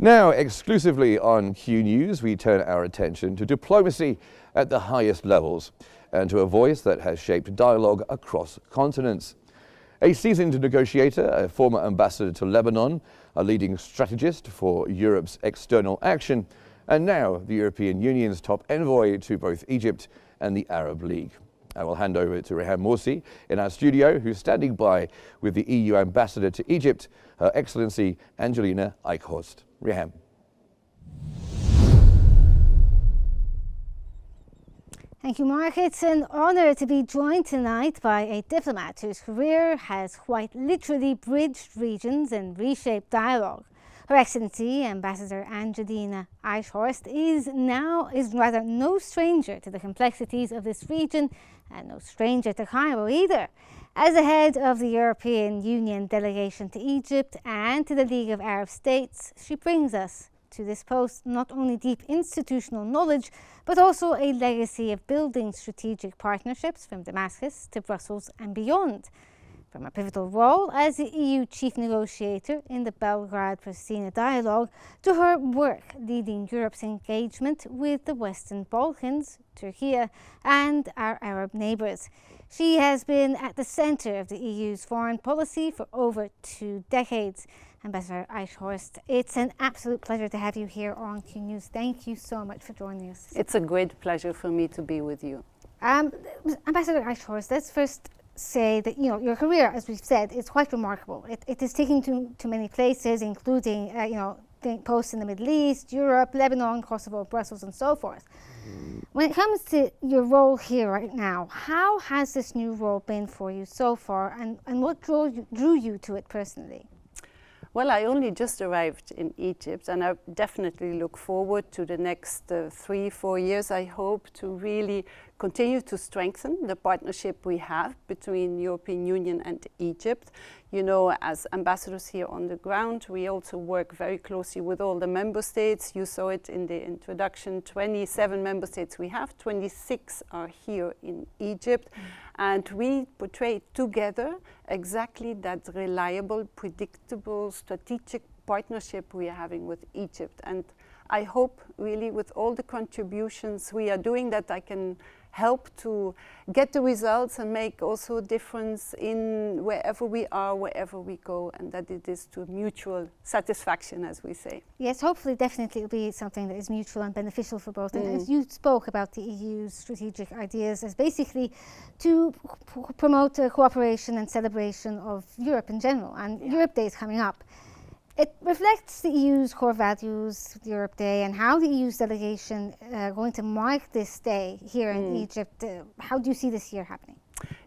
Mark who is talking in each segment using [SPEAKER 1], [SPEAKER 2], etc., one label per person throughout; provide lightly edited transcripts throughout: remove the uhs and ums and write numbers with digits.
[SPEAKER 1] Now, exclusively on QNews, we turn our attention to diplomacy at the highest levels and to a voice that has shaped dialogue across continents. A seasoned negotiator, a former ambassador to Lebanon, a leading strategist for Europe's external action, and now the European Union's top envoy to both Egypt and the Arab League. I will hand over to Reham Morsi in our studio, who's standing by with the EU ambassador to Egypt, Her Excellency Angelina Eichhorst. Reham.
[SPEAKER 2] Thank you, Mark. It's an honour to be joined tonight by a diplomat whose career has quite literally bridged regions and reshaped dialogue. Her Excellency Ambassador Angelina Eichhorst is rather no stranger to the complexities of this region and no stranger to Cairo either. As the head of the European Union delegation to Egypt and to the League of Arab States, she brings us to this post not only deep institutional knowledge, but also a legacy of building strategic partnerships from Damascus to Brussels and beyond. From a pivotal role as the EU chief negotiator in the Belgrade-Pristina dialogue to her work leading Europe's engagement with the Western Balkans, Turkey, and our Arab neighbours. She has been at the centre of the EU's foreign policy for over 2 decades. Ambassador Eichhorst, it's an absolute pleasure to have you here on QNews. Thank you so much for joining us.
[SPEAKER 3] It's a great pleasure for me to be with you.
[SPEAKER 2] Ambassador Eichhorst, let's first say that your career, as we've said, is quite remarkable. It is taking to many places, including posts in the Middle East, Europe, Lebanon, Kosovo, Brussels, and so forth. When it comes to your role here right now, how has this new role been for you so far, and what drew you to it personally?
[SPEAKER 3] Well, I only just arrived in Egypt, and I definitely look forward to the next 3-4 years. I hope to really continue to strengthen the partnership we have between European Union and Egypt. You know, as ambassadors here on the ground, we also work very closely with all the member states. You saw it in the introduction, 27 member states we have, 26 are here in Egypt. And we portray together exactly that reliable, predictable, strategic partnership we are having with Egypt. And I hope really with all the contributions we are doing that I can help to get the results and make also a difference in wherever we are, wherever we go, and that it is to mutual satisfaction, as we say.
[SPEAKER 2] Yes, hopefully, definitely it'll be something that is mutual and beneficial for both. And as you spoke about the EU's strategic ideas as basically to promote cooperation and celebration of Europe in general, and Europe Day is coming up. It reflects the EU's core values, Europe Day, and how the EU's delegation going to mark this day here in Egypt. How do you see this year happening?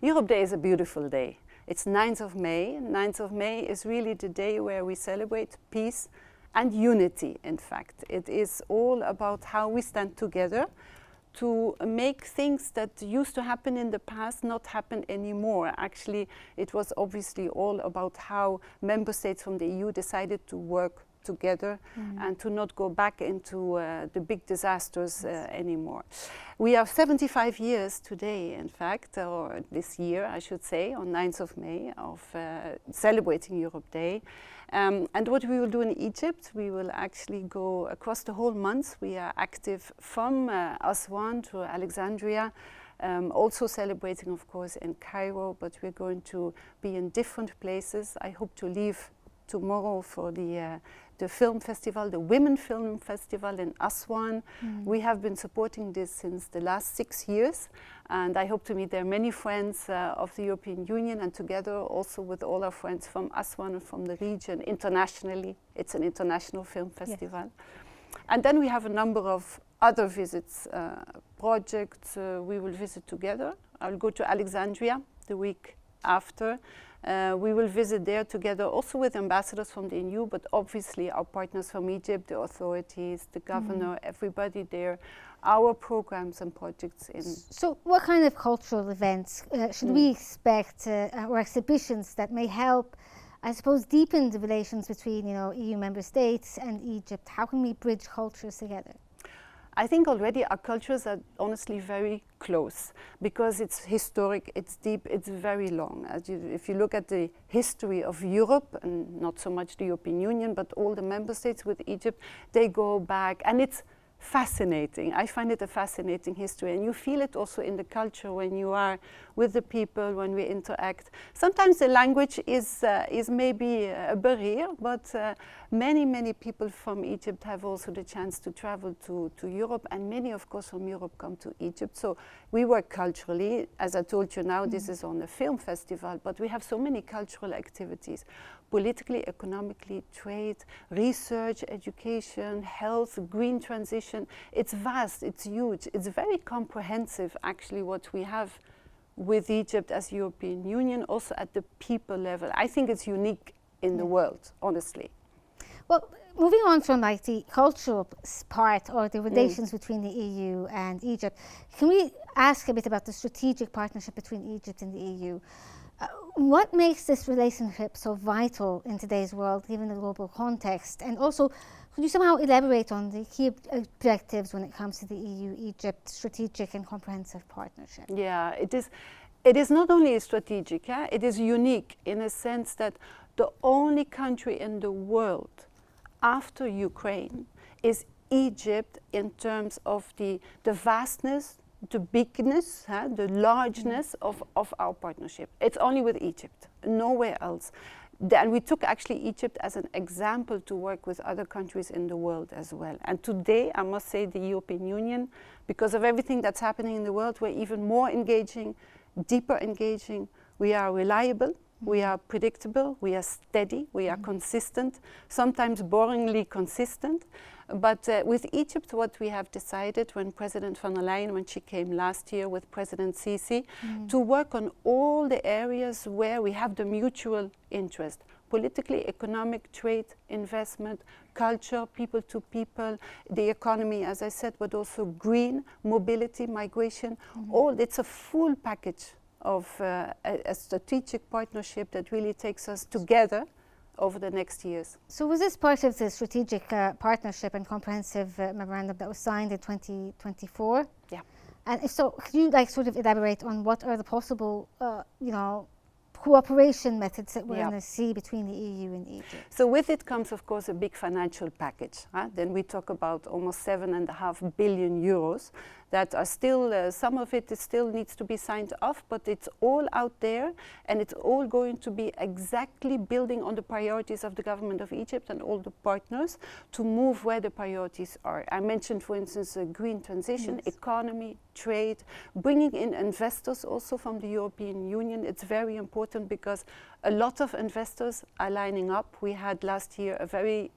[SPEAKER 3] Europe Day is a beautiful day. It's 9th of May. 9th of May is really the day where we celebrate peace and unity, in fact. It is all about how we stand together to make things that used to happen in the past not happen anymore. Actually, it was obviously all about how member states from the EU decided to work together and to not go back into the big disasters anymore. We are 75 years today, in fact, or this year, I should say, on 9th of May, of celebrating Europe Day. And what we will do in Egypt, we will actually go across the whole month. We are active from Aswan to Alexandria, also celebrating, of course, in Cairo, but we're going to be in different places. I hope to leave tomorrow for the film festival, the Women Film Festival in Aswan. We have been supporting this since the last 6 years, and I hope to meet there many friends of the European Union, and together also with all our friends from Aswan and from the region internationally. It's an international film festival. Yes. And then we have a number of other visits, projects we will visit together. I'll go to Alexandria the week after. We will visit there together also with ambassadors from the EU, but obviously our partners from Egypt, the authorities, the governor, everybody there, our programs and projects in.
[SPEAKER 2] So what kind of cultural events should we expect or exhibitions that may help, I suppose, deepen the relations between EU member states and Egypt? How can we bridge cultures together?
[SPEAKER 3] I think already our cultures are honestly very close because it's historic, it's deep, it's very long. If you look at the history of Europe, and not so much the European Union, but all the member states with Egypt, they go back, and it's fascinating. I find it a fascinating history, and you feel it also in the culture when you are with the people, when we interact. Sometimes the language is maybe a barrier, but many people from Egypt have also the chance to travel to Europe, and many of course from Europe come to Egypt. So we work culturally. As I told you now, this is on a film festival, but we have so many cultural activities. Politically, economically, trade, research, education, health, green transition. It's vast, it's huge, it's very comprehensive actually what we have with Egypt as European Union, also at the people level. I think it's unique in the world, honestly.
[SPEAKER 2] Well, moving on from like the cultural part or the relations between the EU and Egypt, can we ask a bit about the strategic partnership between Egypt and the EU? What makes this relationship so vital in today's world, given the global context? And also, could you somehow elaborate on the key objectives when it comes to the EU-Egypt strategic and comprehensive partnership?
[SPEAKER 3] Yeah, it is not only strategic, it is unique in a sense that the only country in the world after Ukraine is Egypt in terms of the vastness, the bigness, the largeness of our partnership. It's only with Egypt, nowhere else. And we took actually Egypt as an example to work with other countries in the world as well. And today, I must say, the European Union, because of everything that's happening in the world, we're even more engaging, deeper engaging. We are reliable, we are predictable, we are steady, we are consistent, sometimes boringly consistent. But with Egypt, what we have decided when President von der Leyen, when she came last year with President Sisi, to work on all the areas where we have the mutual interest. Politically, economic, trade, investment, culture, people to people, the economy, as I said, but also green, mobility, migration. It's a full package of a strategic partnership that really takes us together over the next years.
[SPEAKER 2] So was this part of the strategic partnership and comprehensive memorandum that was signed in 2024?
[SPEAKER 3] Yeah.
[SPEAKER 2] And if so, could you like sort of elaborate on what are the possible, cooperation methods that we're going to see between the EU and Egypt?
[SPEAKER 3] So with it comes, of course, a big financial package. Then we talk about almost 7.5 billion euros that are still, some of it still needs to be signed off, but it's all out there, and it's all going to be exactly building on the priorities of the government of Egypt and all the partners to move where the priorities are. I mentioned, for instance, green transition, economy, trade, bringing in investors also from the European Union. It's very important because a lot of investors are lining up. We had last year a very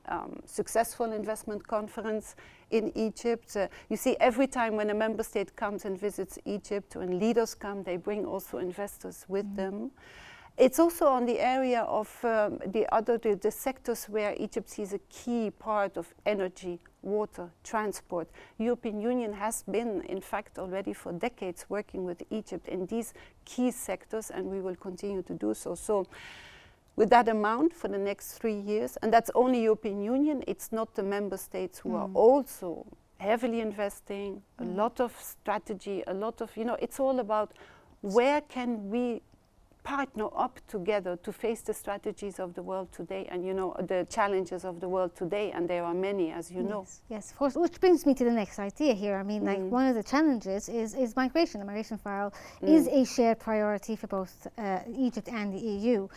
[SPEAKER 3] successful investment conference in Egypt. You see, every time when a member state comes and visits Egypt, when leaders come, they bring also investors with them. It's also on the area of the sectors where Egypt sees a key part of energy, water, transport. European Union has been, in fact, already for decades working with Egypt in these key sectors, and we will continue to do so. So with that amount for the next 3 years, and that's only European Union, it's not the member states who are also heavily investing, a lot of strategy, a lot of, it's all about where can we partner up together to face the strategies of the world today and, the challenges of the world today, and there are many, as you know.
[SPEAKER 2] Yes, of course, which brings me to the next idea here. I mean, like one of the challenges is migration. The migration file is a shared priority for both Egypt and the EU.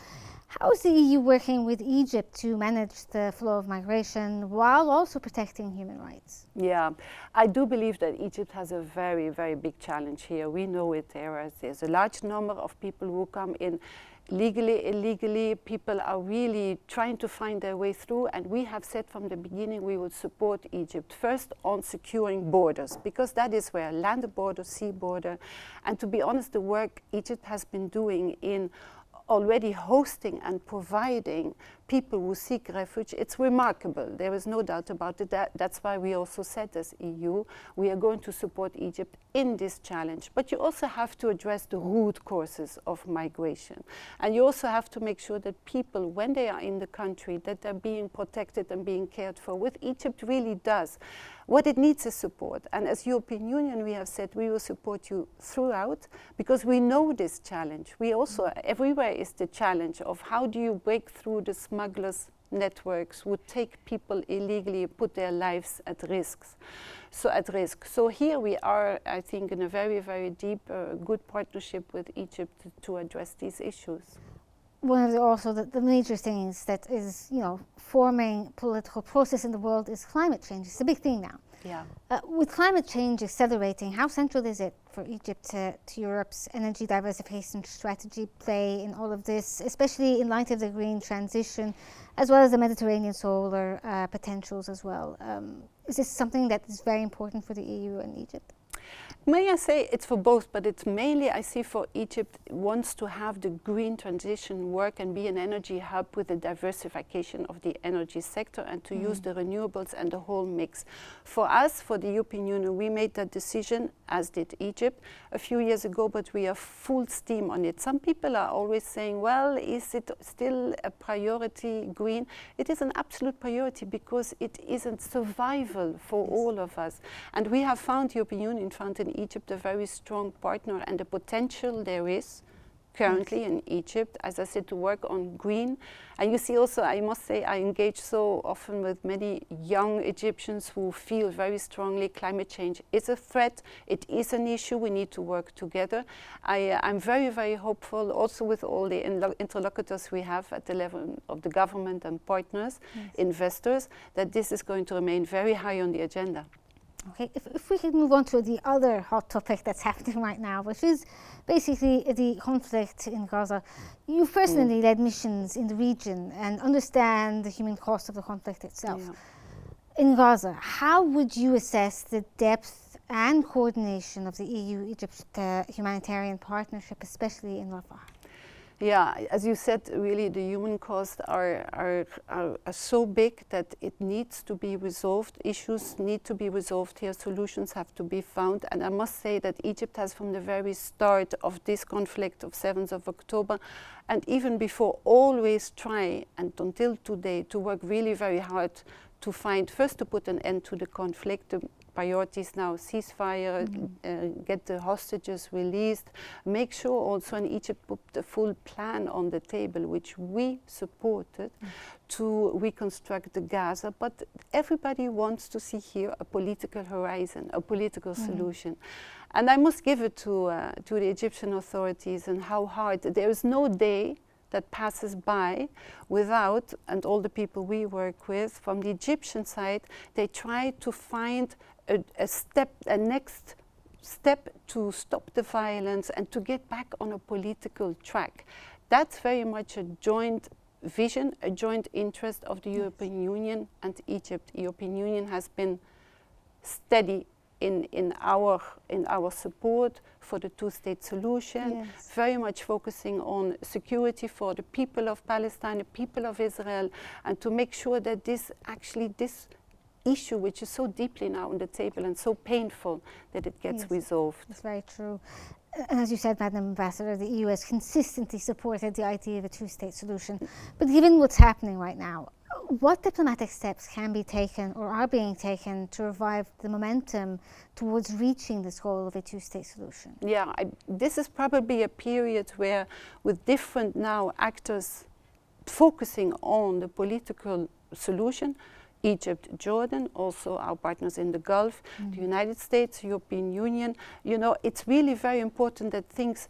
[SPEAKER 2] How is the EU working with Egypt to manage the flow of migration while also protecting human rights?
[SPEAKER 3] Yeah, I do believe that Egypt has a very, very big challenge here. We know it. There's a large number of people who come in legally, illegally. People are really trying to find their way through, and we have said from the beginning we will support Egypt first on securing borders, because that is where land border, sea border, and to be honest, the work Egypt has been doing in already hosting and providing people who seek refuge, it's remarkable. There is no doubt about it. That's why we also said as EU, we are going to support Egypt in this challenge. But you also have to address the root causes of migration. And you also have to make sure that people, when they are in the country, that they're being protected and being cared for, what Egypt really does. What it needs is support. And as European Union, we have said we will support you throughout because we know this challenge. We also, everywhere is the challenge of how do you break through the smugglers' networks who take people illegally, put their lives at risk. So here we are, I think, in a very, very deep, good partnership with Egypt to address these issues.
[SPEAKER 2] One of the major things that is, forming political process in the world is climate change. It's a big thing now.
[SPEAKER 3] Yeah.
[SPEAKER 2] With climate change accelerating, how central is it for Egypt to Europe's energy diversification strategy play in all of this, especially in light of the green transition, as well as the Mediterranean solar potentials as well? Is this something that is very important for the EU and Egypt?
[SPEAKER 3] May I say it's for both, but it's mainly I see for Egypt wants to have the green transition work and be an energy hub with the diversification of the energy sector and to use the renewables and the whole mix. For us, for the European Union, we made that decision, as did Egypt, a few years ago, but we are full steam on it. Some people are always saying, well, is it still a priority, green? It is an absolute priority because it isn't survival for all of us. And we have found, European Union found in Egypt a very strong partner, and the potential there is currently in Egypt, as I said, to work on green. And you see also, I must say, I engage so often with many young Egyptians who feel very strongly climate change is a threat, it is an issue, we need to work together. I'm very, very hopeful also with all the interlocutors we have at the level of the government and partners, investors, that this is going to remain very high on the agenda.
[SPEAKER 2] Okay, if we could move on to the other hot topic that's happening right now, which is basically the conflict in Gaza. You personally led missions in the region and understand the human cost of the conflict itself. Yeah. In Gaza, how would you assess the depth and coordination of the EU-Egypt humanitarian partnership, especially in Rafah?
[SPEAKER 3] Yeah, as you said, really the human costs are so big that it needs to be resolved. Issues need to be resolved here. Solutions have to be found. And I must say that Egypt has, from the very start of this conflict of 7th of October, and even before, always try, and until today, to work really very hard to find, first to put an end to the conflict. The priorities now, ceasefire, get the hostages released, make sure also in Egypt put the full plan on the table, which we supported, to reconstruct the Gaza. But everybody wants to see here a political horizon, a political solution. And I must give it to the Egyptian authorities and how hard. There is no day that passes by without, and all the people we work with, from the Egyptian side, they try to find a next step to stop the violence and to get back on a political track. That's very much a joint vision, a joint interest of the European Union and Egypt. The European Union has been steady in our support for the two-state solution, very much focusing on security for the people of Palestine, the people of Israel, and to make sure that this issue, which is so deeply now on the table and so painful, that it gets resolved.
[SPEAKER 2] That's very true. And as you said, Madam Ambassador, the EU has consistently supported the idea of a two-state solution. But given what's happening right now, what diplomatic steps can be taken or are being taken to revive the momentum towards reaching this goal of a two-state solution?
[SPEAKER 3] Yeah, this is probably a period where, with different now actors focusing on the political solution, Egypt, Jordan, also our partners in the Gulf, the United States, European Union, it's really very important that things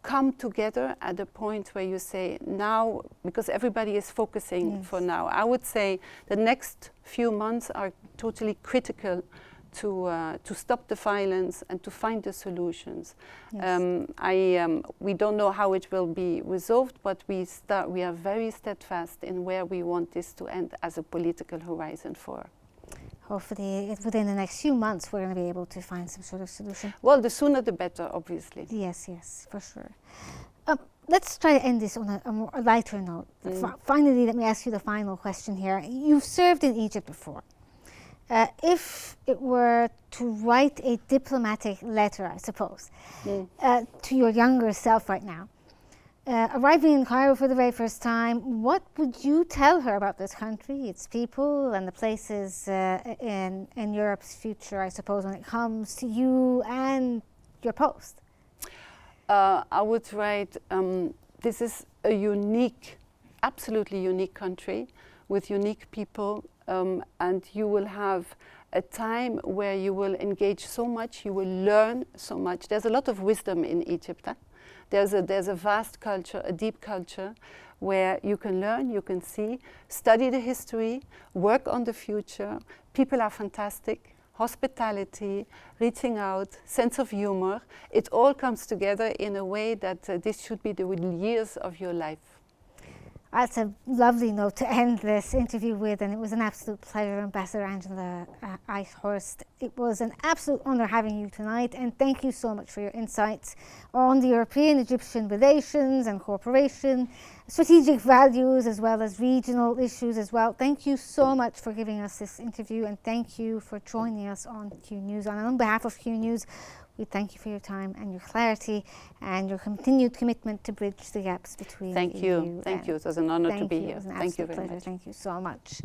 [SPEAKER 3] come together at a point where you say now, because everybody is focusing for now. I would say the next few months are totally critical to stop the violence and to find the solutions. We don't know how it will be resolved, but we are very steadfast in where we want this to end as a political horizon for.
[SPEAKER 2] Hopefully, within the next few months, we're going to be able to find some sort of solution.
[SPEAKER 3] Well, the sooner the better, obviously.
[SPEAKER 2] Yes, for sure. let's try to end this on a lighter note. Finally, let me ask you the final question here. You've served in Egypt before. If it were to write a diplomatic letter, I suppose, to your younger self right now, arriving in Cairo for the very first time, what would you tell her about this country, its people, and the places in Europe's future, I suppose, when it comes to you and your post?
[SPEAKER 3] I would write, this is a unique, absolutely unique country with unique people, and you will have a time where you will engage so much, you will learn so much. There's a lot of wisdom in Egypt. There's a vast culture, a deep culture, where you can learn, you can see, study the history, work on the future. People are fantastic. Hospitality, reaching out, sense of humor. It all comes together in a way that this should be the years of your life.
[SPEAKER 2] That's a lovely note to end this interview with, and it was an absolute pleasure, Ambassador Angela Eichhorst. It was an absolute honor having you tonight, and thank you so much for your insights on the European-Egyptian relations and cooperation, strategic values, as well as regional issues as well. Thank you so much for giving us this interview, and thank you for joining us on Q News. And on behalf of Q News, we thank you for your time and your clarity and your continued commitment to bridge the gaps between
[SPEAKER 3] Thank you. Thank you. It was an honor to be here.
[SPEAKER 2] It was an
[SPEAKER 3] Thank you
[SPEAKER 2] absolute
[SPEAKER 3] very
[SPEAKER 2] pleasure.
[SPEAKER 3] much.
[SPEAKER 2] Thank you so much.